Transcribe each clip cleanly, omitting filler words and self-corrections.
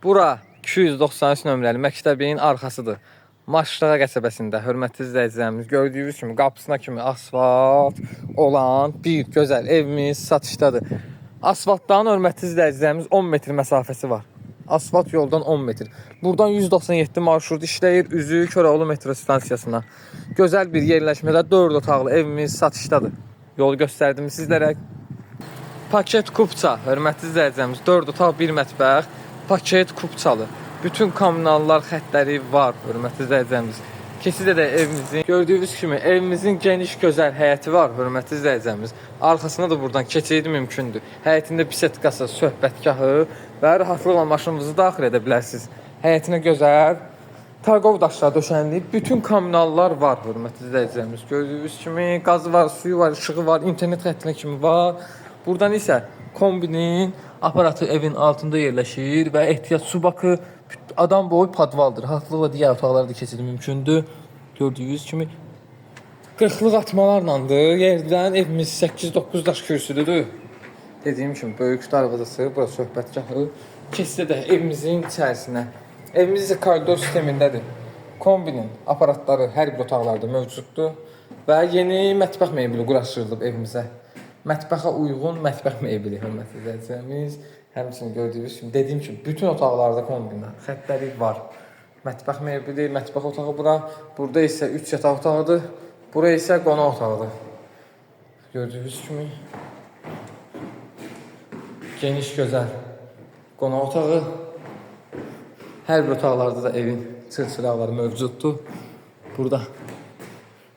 Bura 293 nömrəli məktəbin arxasıdır. Maşrağa qəsəbəsində, hörmətli izləyicilərimiz, gördüyünüz kimi qapısına kimi asfalt olan bir gözəl evimiz satışdadır. Asfaltdan, hörmətli izləyicilərimiz, 10 metr məsafəsi var. Asfalt yoldan 10 metr. Buradan 197 marşrut işləyir, üzü Köroğlu metro stansiyasına. Gözəl bir yerləşmədə 4 otaqlı evimiz satışdadır. Yolu göstərdim sizlərə. Paket kupça, hörmətli izləyicilərimiz, 4 otaq, 1 mətbəx, paket kupçalı. Bütün kommunallar xətləri var, hörmətli izləyicilərimiz. Keçidə də evimizin, gördüyünüz kimi evimizin geniş gözəl həyəti var, hörmətli izləyicilərimiz. Arkasına da buradan keçid mümkündür. Həyətində bisetkası, söhbətgahı və rahatlıqla maşınınızı daxil edə bilərsiniz. Həyətinə gözəl tarqov daşlar döşənliyib, bütün kommunallar var, hörmətli izləyicilərimiz. Gördüyünüz kimi qazı var, suyu var, işığı var, internet xəttinə kimi var. Buradan isə kombinin aparatı evin altında yerləşir və ehtiyat su bakı, adam boyu padvaldır. Rahatlıqla digər otaqlara da keçid mümkündür. Gördüyünüz kimi 40-lıq atmalarlandır. Yerdən evimiz 8-9 daş kürsülüdür. Dediyim kimi böyük darvazası, burası söhbətgahı. Keçidə də evimizin içərisinə. Evimiz isə koridor sistemindədir. Kombinin aparatları hər bir otaqlarda mövcuddur və yeni mətbəx mebeli quraşdırılıb evimizə. Mətbəxə uyğun mətbəx mebeli, hörmətli izləyicilərimiz. Həmçinin gördüyünüz kimi, dediyim kimi, bütün otaqlarda kombinlər, xətləri var. Mətbəx mebeli, mətbəx otağı bura. Burada isə 3 yataq otağıdır. Bura isə qonaq otağıdır. Gördüyünüz kimi, geniş, gözəl qonaq otağı. Hər bir otaqlarda da evin çırçıraqları mövcuddur. Burada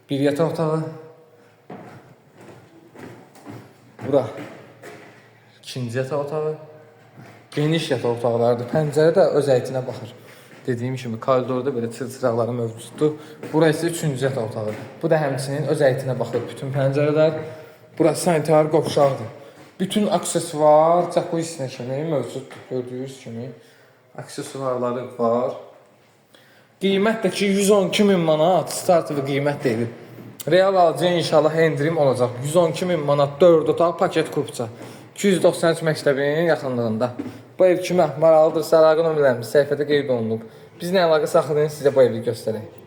bir yataq otağı. Bura ikinci yataq otağı. Geniş yataq otaqlardır. Pəncərə də öz əyitinə baxır. Dediyim kimi koridorda belə çırçıraqları mövcuddur. Bura isə üçüncü yataq otağıdır. Bu da həmçinin öz əyitinə baxır bütün pəncərələr. Burası sanitar qovşaqdır. Bütün aksesuar jacuzzi kimi mövcuddur. Gördüyünüz kimi aksesuarları var. Qiymət də ki 112.000 manat startlı qiymət deyilir. Real alıcıya inşallah endirim olacaq. 112.000 manat 4 otaq paket kupça. 293 məktəbinin yaxınlığında. Bu ev kimə maraqlıdırsa əlaqə nömrələrimiz səhifədə qeyd olunub. Bizlə əlaqə saxlayın, sizə bu evi göstərək.